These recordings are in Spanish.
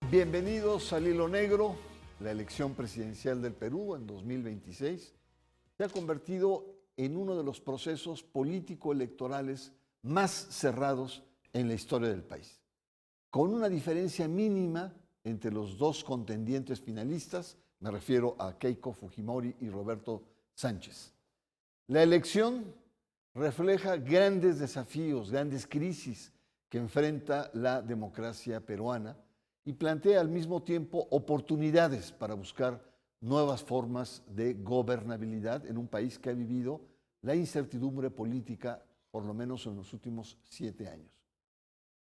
Bienvenidos al Hilo Negro. La elección presidencial del Perú en 2026 se ha convertido en uno de los procesos político-electorales más cerrados en la historia del país, con una diferencia mínima entre los dos contendientes finalistas, me refiero a Keiko Fujimori y Roberto Sánchez. La elección refleja grandes desafíos, grandes crisis que enfrenta la democracia peruana y plantea al mismo tiempo oportunidades para buscar nuevas formas de gobernabilidad en un país que ha vivido la incertidumbre política por lo menos en los últimos 7 años.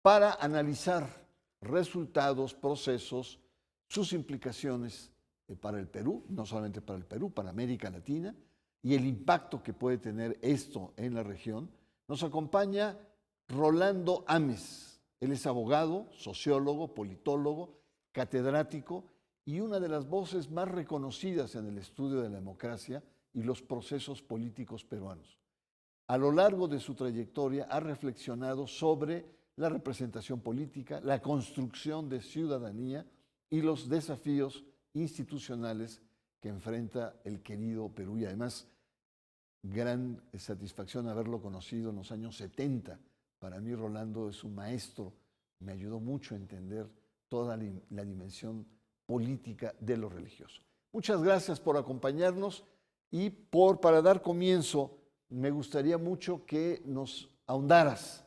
Para analizar resultados, procesos, sus implicaciones para el Perú, no solamente para el Perú, para América Latina, y el impacto que puede tener esto en la región, nos acompaña Rolando Ames. Él es abogado, sociólogo, politólogo, catedrático y una de las voces más reconocidas en el estudio de la democracia y los procesos políticos peruanos. A lo largo de su trayectoria ha reflexionado sobre la representación política, la construcción de ciudadanía y los desafíos institucionales que enfrenta el querido Perú. Y además, gran satisfacción haberlo conocido en los años 70. Para mí, Rolando es un maestro, me ayudó mucho a entender toda la dimensión política de lo religioso. Muchas gracias por acompañarnos y para dar comienzo, me gustaría mucho que nos ahondaras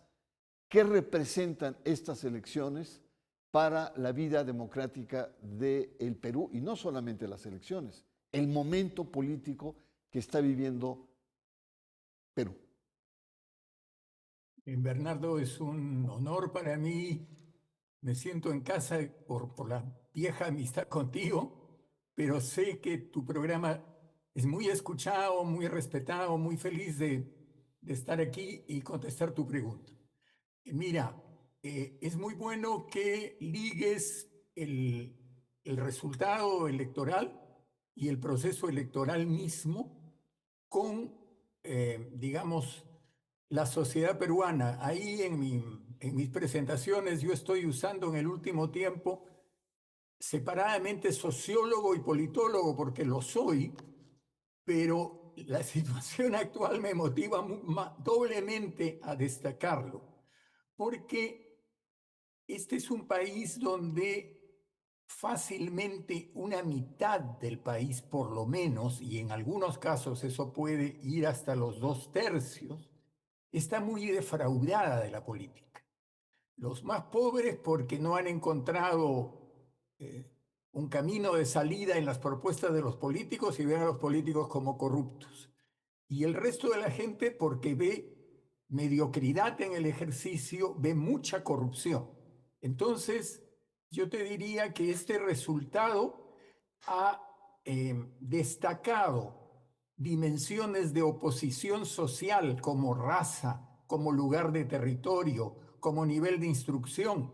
qué representan estas elecciones para la vida democrática del Perú, y no solamente las elecciones, el momento político que está viviendo Perú. Bernardo, es un honor para mí. Me siento en casa por la vieja amistad contigo, pero sé que tu programa es muy escuchado, muy respetado, muy feliz de estar aquí y contestar tu pregunta. Mira, es muy bueno que ligues el resultado electoral y el proceso electoral mismo con, digamos, la sociedad peruana. Ahí en mis presentaciones yo estoy usando en el último tiempo separadamente sociólogo y politólogo porque lo soy, pero la situación actual me motiva doblemente a destacarlo, porque este es un país donde fácilmente una mitad del país, por lo menos, y en algunos casos eso puede ir hasta los 2/3, está muy defraudada de la política. Los más pobres porque no han encontrado eh, un camino de salida en las propuestas de los políticos y ven a los políticos como corruptos. Y el resto de la gente porque ve mediocridad en el ejercicio, ve mucha corrupción. Entonces, yo te diría que este resultado ha destacado dimensiones de oposición social como raza, como lugar de territorio, como nivel de instrucción,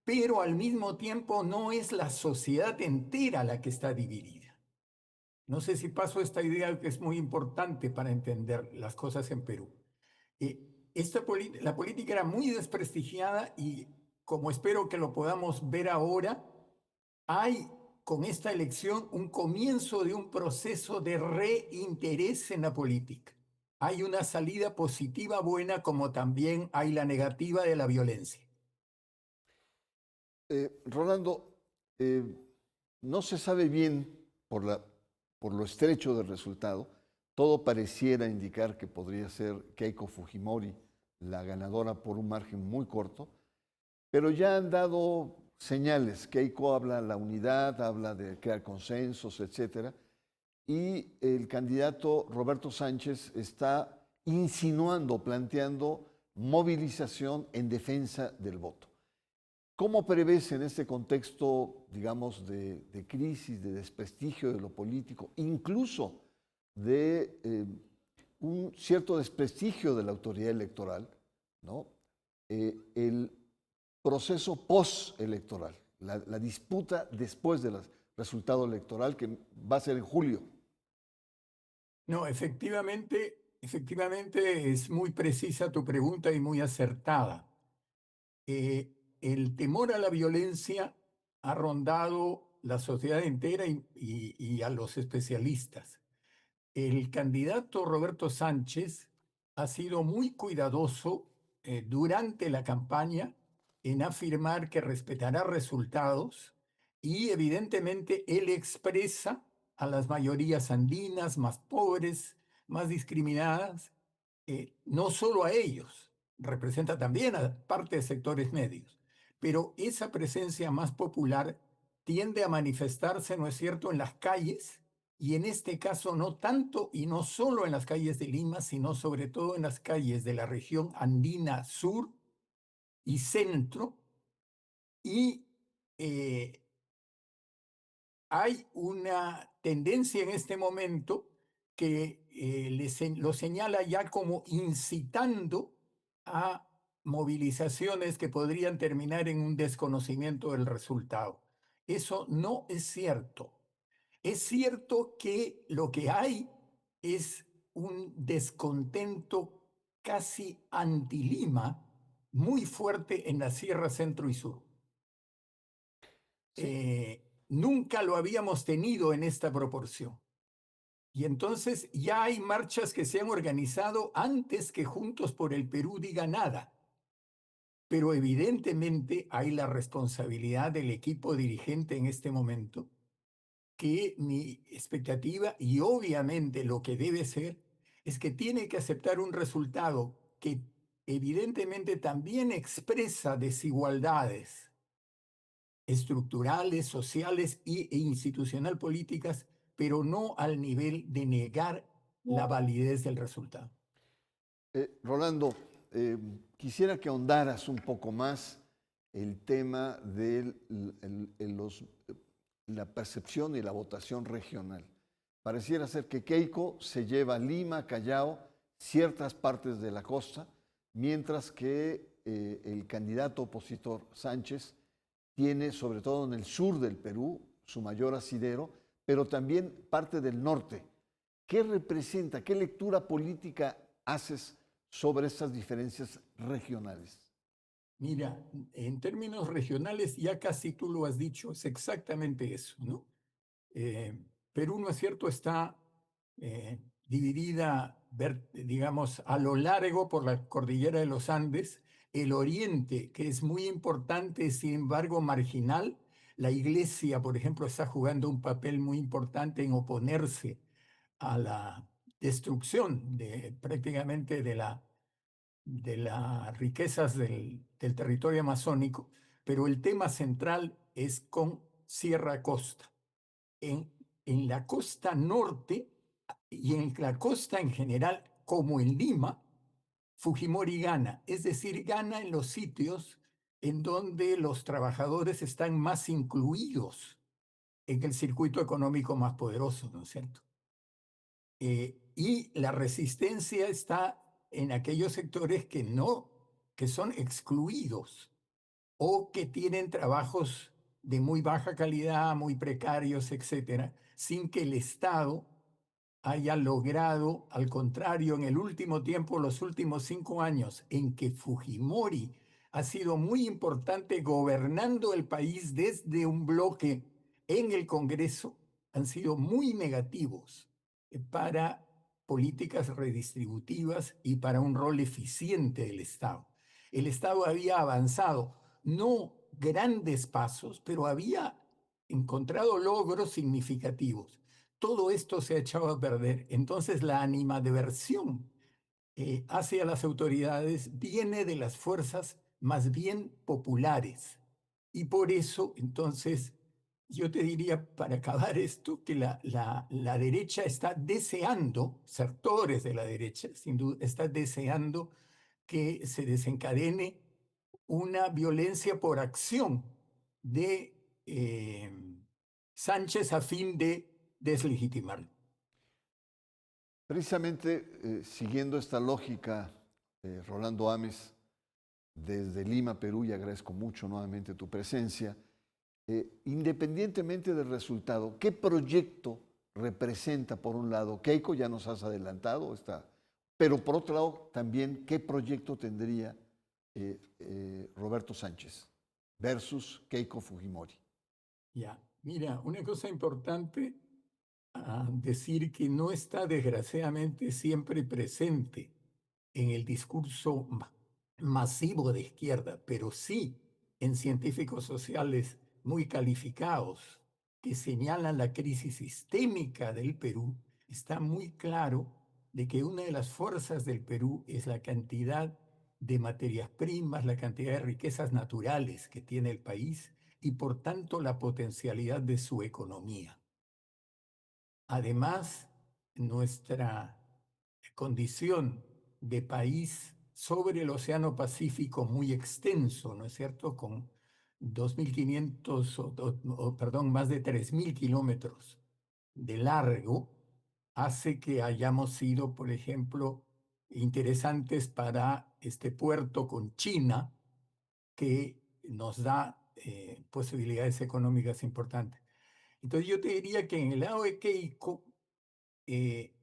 pero al mismo tiempo no es la sociedad entera la que está dividida. No sé si paso esta idea que es muy importante para entender las cosas en Perú. La política era muy desprestigiada y, como espero que lo podamos ver ahora, hay con esta elección un comienzo de un proceso de reinterés en la política. Hay una salida positiva buena como también hay la negativa de la violencia. Rolando, eh, no se sabe bien por lo estrecho del resultado. Todo pareciera indicar que podría ser Keiko Fujimori la ganadora por un margen muy corto, pero ya han dado señales. Keiko habla de la unidad, habla de crear consensos, etcétera, y el candidato Roberto Sánchez está insinuando, planteando movilización en defensa del voto. ¿Cómo prevés en este contexto, digamos, de crisis, de desprestigio de lo político, incluso de un cierto desprestigio de la autoridad electoral, ¿no? El proceso postelectoral, la disputa después del resultado electoral que va a ser en julio? No, efectivamente es muy precisa tu pregunta y muy acertada. El temor a la violencia ha rondado la sociedad entera y a los especialistas. El candidato Roberto Sánchez ha sido muy cuidadoso durante la campaña en afirmar que respetará resultados y evidentemente él expresa a las mayorías andinas más pobres, más discriminadas, no solo a ellos, representa también a parte de sectores medios, pero esa presencia más popular tiende a manifestarse, ¿no es cierto?, en las calles y en este caso no tanto y no solo en las calles de Lima, sino sobre todo en las calles de la región andina sur y centro. Y eh, hay una tendencia en este momento que lo señala ya como incitando a movilizaciones que podrían terminar en un desconocimiento del resultado. Eso no es cierto. Es cierto que lo que hay es un descontento casi anti-Lima muy fuerte en la Sierra Centro y Sur. Sí, Nunca lo habíamos tenido en esta proporción. Y entonces ya hay marchas que se han organizado antes que Juntos por el Perú diga nada. Pero evidentemente hay la responsabilidad del equipo dirigente en este momento, que mi expectativa y obviamente lo que debe ser es que tiene que aceptar un resultado que evidentemente también expresa desigualdades estructurales, sociales e institucional políticas, pero no al nivel de negar la validez del resultado. Rolando, quisiera que ahondaras un poco más el tema de la percepción y la votación regional. Pareciera ser que Keiko se lleva Lima, Callao, ciertas partes de la costa, mientras que el candidato opositor Sánchez tiene, sobre todo en el sur del Perú, su mayor asidero, pero también parte del norte. ¿Qué representa, qué lectura política haces sobre estas diferencias regionales? Mira, en términos regionales, ya casi tú lo has dicho, es exactamente eso, ¿no? Eh, Perú, ¿no es cierto?, está dividida, digamos, a lo largo por la cordillera de los Andes, el oriente, que es muy importante, sin embargo, marginal. La iglesia, por ejemplo, está jugando un papel muy importante en oponerse a la destrucción prácticamente de las riquezas del territorio amazónico, pero el tema central es con Sierra Costa. En, en la costa norte y en la costa en general, como en Lima, Fujimori gana, es decir, gana en los sitios en donde los trabajadores están más incluidos en el circuito económico más poderoso, ¿no es cierto? Y la resistencia está en aquellos sectores que no, que son excluidos o que tienen trabajos de muy baja calidad, muy precarios, etcétera, sin que el Estado haya logrado, al contrario, en el último tiempo, los últimos 5 años, en que Fujimori ha sido muy importante gobernando el país desde un bloque en el Congreso, han sido muy negativos para políticas redistributivas y para un rol eficiente del Estado. El Estado había avanzado, no grandes pasos, pero había encontrado logros significativos. Todo esto se ha echado a perder. Entonces la animadversión hacia las autoridades viene de las fuerzas más bien populares. Y por eso, entonces, yo te diría, para acabar esto, que la derecha está deseando, sectores de la derecha, sin duda, está deseando que se desencadene una violencia por acción de Sánchez a fin de deslegitimarlo. Precisamente siguiendo esta lógica, Rolando Ames, desde Lima, Perú, y agradezco mucho nuevamente tu presencia, independientemente del resultado, ¿qué proyecto representa, por un lado, Keiko? Ya nos has adelantado, está, pero por otro lado, también, ¿qué proyecto tendría Roberto Sánchez versus Keiko Fujimori? Ya, mira, una cosa importante a decir que no está desgraciadamente siempre presente en el discurso masivo de izquierda, pero sí en científicos sociales muy calificados que señalan la crisis sistémica del Perú, está muy claro de que una de las fuerzas del Perú es la cantidad de materias primas, la cantidad de riquezas naturales que tiene el país y por tanto la potencialidad de su economía. Además, nuestra condición de país sobre el Océano Pacífico muy extenso, ¿no es cierto? Con 2.500, perdón, más de 3.000 kilómetros de largo, hace que hayamos sido, por ejemplo, interesantes para este puerto con China, que nos da posibilidades económicas importantes. Entonces yo te diría que en el lado de Keiko, eh,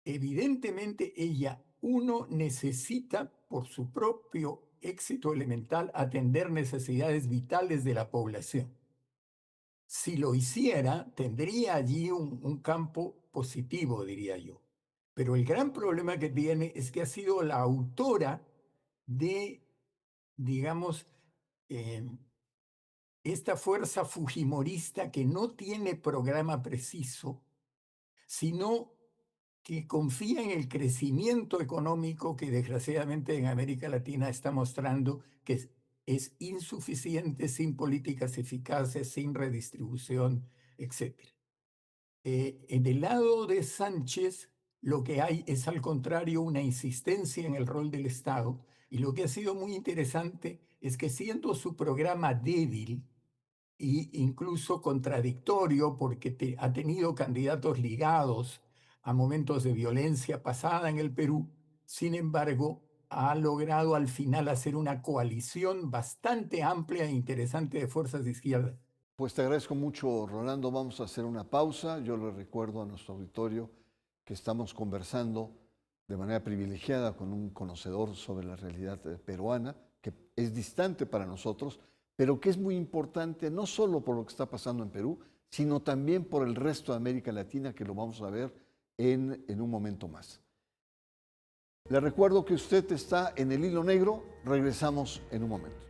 evidentemente ella, uno necesita por su propio éxito elemental atender necesidades vitales de la población. Si lo hiciera, tendría allí un campo positivo, diría yo. Pero el gran problema que tiene es que ha sido la autora de, digamos, em, esta fuerza fujimorista que no tiene programa preciso, sino que confía en el crecimiento económico que desgraciadamente en América Latina está mostrando que es insuficiente sin políticas eficaces, sin redistribución, etcétera. En el lado de Sánchez, lo que hay es al contrario una insistencia en el rol del Estado, y lo que ha sido muy interesante es que siendo su programa débil, e incluso contradictorio porque ha tenido candidatos ligados a momentos de violencia pasada en el Perú. Sin embargo, ha logrado al final hacer una coalición bastante amplia e interesante de fuerzas de izquierda. Pues te agradezco mucho, Rolando. Vamos a hacer una pausa. Yo le recuerdo a nuestro auditorio que estamos conversando de manera privilegiada con un conocedor sobre la realidad peruana, que es distante para nosotros, pero que es muy importante no solo por lo que está pasando en Perú, sino también por el resto de América Latina, que lo vamos a ver en un momento más. Le recuerdo que usted está en el hilo negro. Regresamos en un momento.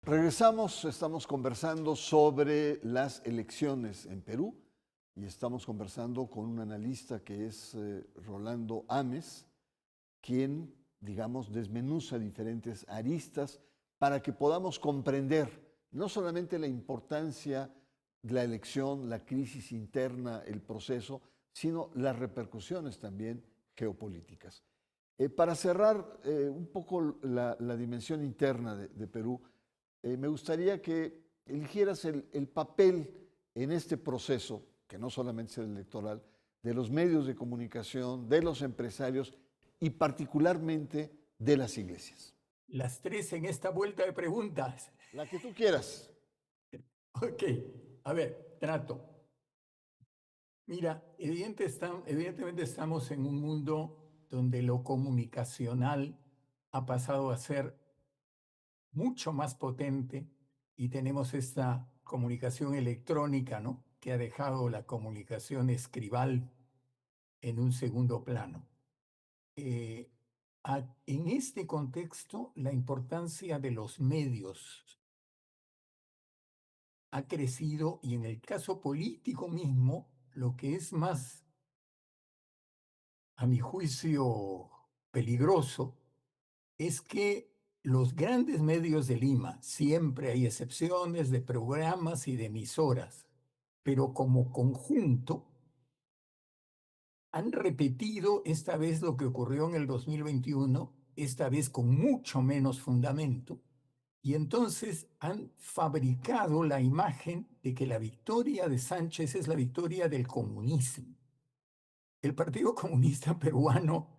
Regresamos, estamos conversando sobre las elecciones en Perú y estamos conversando con un analista que es Rolando Ames, quien, digamos, desmenuza diferentes aristas para que podamos comprender no solamente la importancia de la elección, la crisis interna, el proceso, sino las repercusiones también geopolíticas. Para cerrar un poco la dimensión interna de Perú, me gustaría que eligieras el papel en este proceso, que no solamente es el electoral, de los medios de comunicación, de los empresarios y particularmente de las iglesias. Las tres en esta vuelta de preguntas. La que tú quieras. Ok, a ver, trato. Mira, evidentemente estamos en un mundo donde lo comunicacional ha pasado a ser mucho más potente y tenemos esta comunicación electrónica, ¿no? Que ha dejado la comunicación escribal en un segundo plano. Eh, en este contexto, la importancia de los medios ha crecido y en el caso político mismo, lo que es más, a mi juicio, peligroso, es que los grandes medios de Lima, siempre hay excepciones de programas y de emisoras, pero como conjunto han repetido esta vez lo que ocurrió en el 2021, esta vez con mucho menos fundamento, Y entonces han fabricado la imagen de que la victoria de Sánchez es la victoria del comunismo. El Partido Comunista Peruano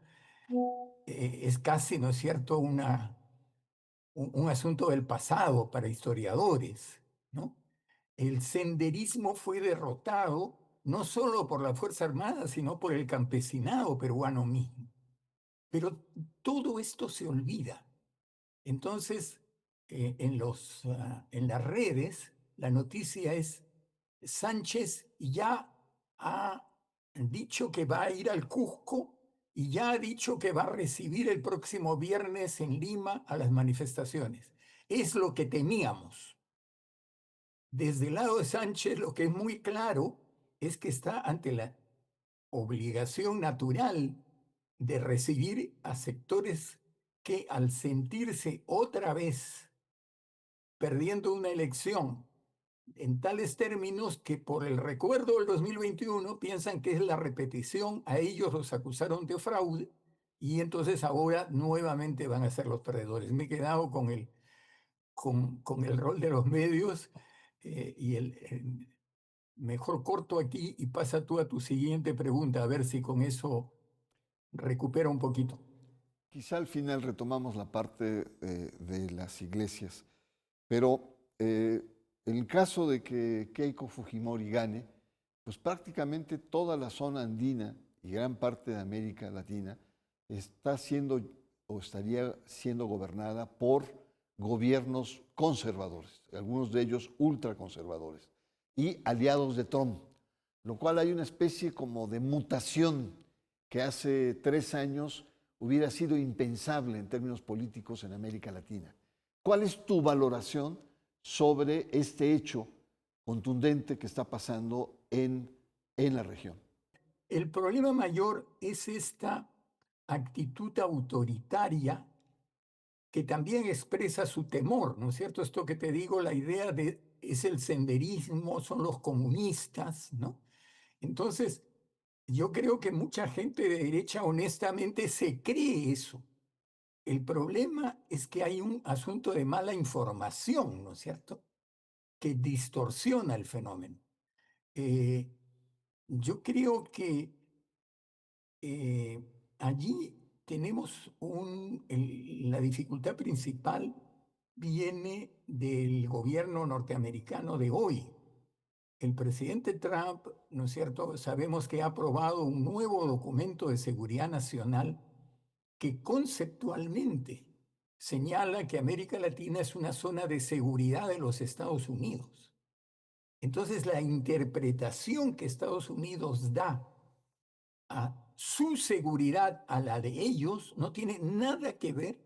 es casi, ¿no es cierto?, un asunto del pasado para historiadores, ¿no? El senderismo fue derrotado no solo por la Fuerza Armada, sino por el campesinado peruano mismo. Pero todo esto se olvida. Entonces, en las redes, la noticia es: Sánchez ya ha dicho que va a ir al Cusco y ya ha dicho que va a recibir el próximo viernes en Lima a las manifestaciones. Es lo que temíamos. Desde el lado de Sánchez, lo que es muy claro es que está ante la obligación natural de recibir a sectores que, al sentirse otra vez perdiendo una elección en tales términos que por el recuerdo del 2021 piensan que es la repetición, a ellos los acusaron de fraude y entonces ahora nuevamente van a ser los perdedores. Me he quedado con el rol de los medios, mejor corto aquí y pasa tú a tu siguiente pregunta, a ver si con eso recupera un poquito. Quizá al final retomamos la parte de las iglesias, pero en el caso de que Keiko Fujimori gane, pues prácticamente toda la zona andina y gran parte de América Latina está siendo o estaría siendo gobernada por gobiernos conservadores, algunos de ellos ultraconservadores y aliados de Trump, lo cual hay una especie como de mutación que hace 3 años hubiera sido impensable en términos políticos en América Latina. ¿Cuál es tu valoración sobre este hecho contundente que está pasando en la región? El problema mayor es esta actitud autoritaria que también expresa su temor, ¿no es cierto? Esto que te digo, la idea de es el senderismo, son los comunistas, ¿no? Entonces, yo creo que mucha gente de derecha honestamente se cree eso. El problema es que hay un asunto de mala información, ¿no es cierto?, que distorsiona el fenómeno. Eh, yo creo que eh, allí tenemos la dificultad principal viene del gobierno norteamericano de hoy. El presidente Trump, ¿no es cierto?, sabemos que ha aprobado un nuevo documento de seguridad nacional que conceptualmente señala que América Latina es una zona de seguridad de los Estados Unidos. Entonces, la interpretación que Estados Unidos da a su seguridad, a la de ellos, no tiene nada que ver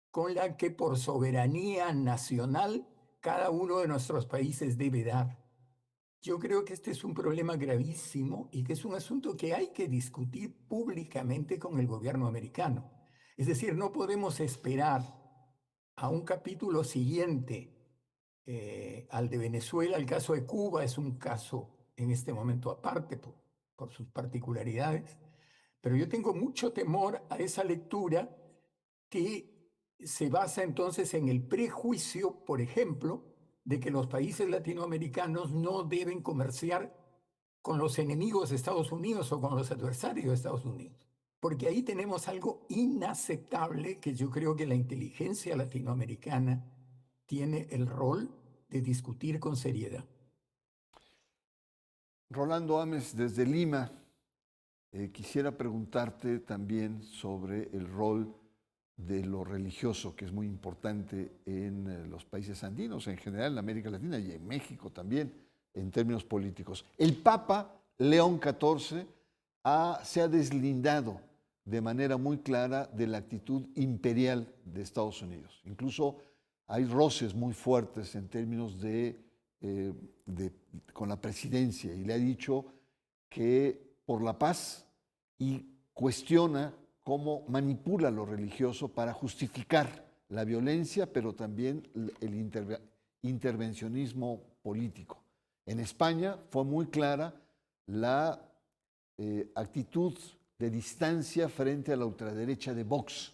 con la que por soberanía nacional cada uno de nuestros países debe dar. Yo creo que este es un problema gravísimo y que es un asunto que hay que discutir públicamente con el gobierno americano. Es decir, no podemos esperar a un capítulo siguiente al de Venezuela. El caso de Cuba es un caso en este momento aparte por sus particularidades, pero yo tengo mucho temor a esa lectura que se basa entonces en el prejuicio, por ejemplo, de que los países latinoamericanos no deben comerciar con los enemigos de Estados Unidos o con los adversarios de Estados Unidos. Porque ahí tenemos algo inaceptable que yo creo que la inteligencia latinoamericana tiene el rol de discutir con seriedad. Rolando Ames, desde Lima, quisiera preguntarte también sobre el rol de lo religioso, que es muy importante en los países andinos, en general en América Latina y en México también, en términos políticos. El Papa León XIV se ha deslindado de manera muy clara de la actitud imperial de Estados Unidos. Incluso hay roces muy fuertes en términos con la presidencia, y le ha dicho que por la paz, y cuestiona cómo manipula lo religioso para justificar la violencia, pero también el intervencionismo político. En España fue muy clara la actitud de distancia frente a la ultraderecha de Vox,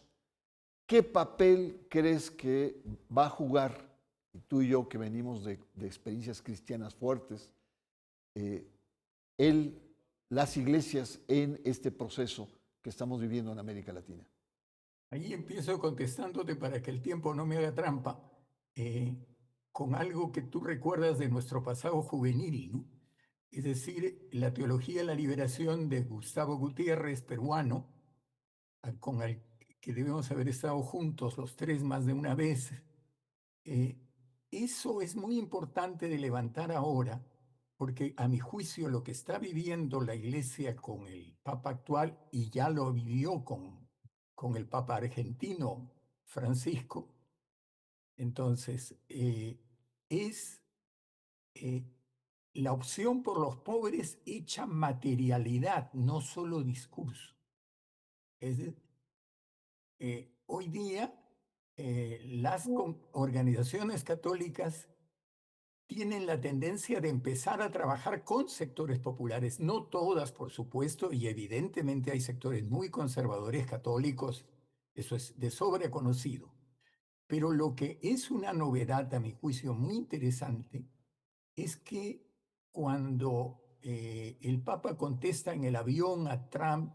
¿Qué papel crees que va a jugar, y tú y yo que venimos de experiencias cristianas fuertes, las iglesias en este proceso que estamos viviendo en América Latina? Ahí empiezo contestándote para que el tiempo no me haga trampa, con algo que tú recuerdas de nuestro pasado juvenil, ¿no? Es decir, la teología de la liberación de Gustavo Gutiérrez, peruano, con el que debemos haber estado juntos los tres más de una vez. Eso es muy importante de levantar ahora, porque a mi juicio lo que está viviendo la Iglesia con el Papa actual, y ya lo vivió con el Papa argentino, Francisco, entonces es la opción por los pobres hecha materialidad, no solo discurso. Es decir, hoy día las organizaciones católicas tienen la tendencia de empezar a trabajar con sectores populares, no todas, por supuesto, y evidentemente hay sectores muy conservadores católicos, eso es de sobra conocido. Pero lo que es una novedad, a mi juicio, muy interesante, es que cuando el Papa contesta en el avión a Trump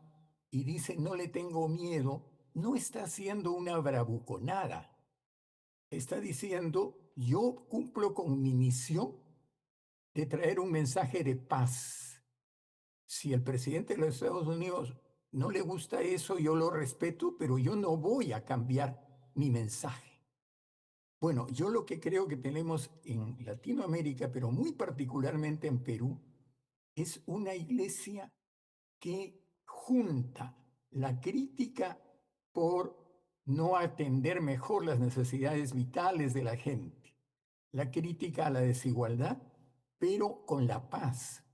y dice no le tengo miedo, no está haciendo una bravuconada. Está diciendo yo cumplo con mi misión de traer un mensaje de paz. Si el presidente de los Estados Unidos no le gusta eso, yo lo respeto, pero yo no voy a cambiar mi mensaje. Bueno, yo lo que creo que tenemos en Latinoamérica, pero muy particularmente en Perú, es una iglesia que junta la crítica por no atender mejor las necesidades vitales de la gente, la crítica a la desigualdad, pero con la paz.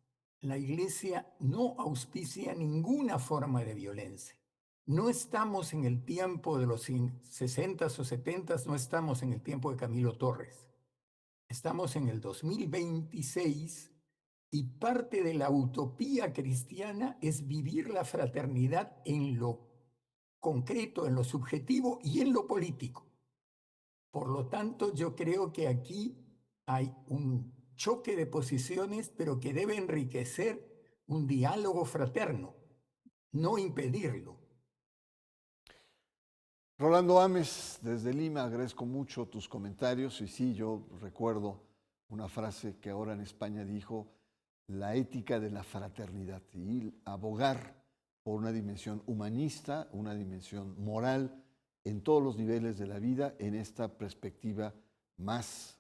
La iglesia no auspicia ninguna forma de violencia. No estamos en el tiempo de los 60s o 70s, no estamos en el tiempo de Camilo Torres. Estamos en el 2026 y parte de la utopía cristiana es vivir la fraternidad en lo concreto, en lo subjetivo y en lo político. Por lo tanto, yo creo que aquí hay un choque de posiciones, pero que debe enriquecer un diálogo fraterno, no impedirlo. Rolando Ames, desde Lima, agradezco mucho tus comentarios. Y sí, yo recuerdo una frase que ahora en España dijo, la ética de la fraternidad, y abogar por una dimensión humanista, una dimensión moral en todos los niveles de la vida, en esta perspectiva más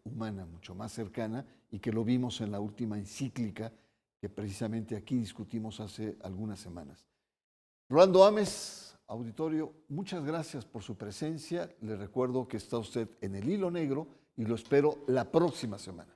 humana, mucho más cercana, y que lo vimos en la última encíclica que precisamente aquí discutimos hace algunas semanas. Rolando Ames, auditorio, muchas gracias por su presencia. Le recuerdo que está usted en el Hilo Negro y lo espero la próxima semana.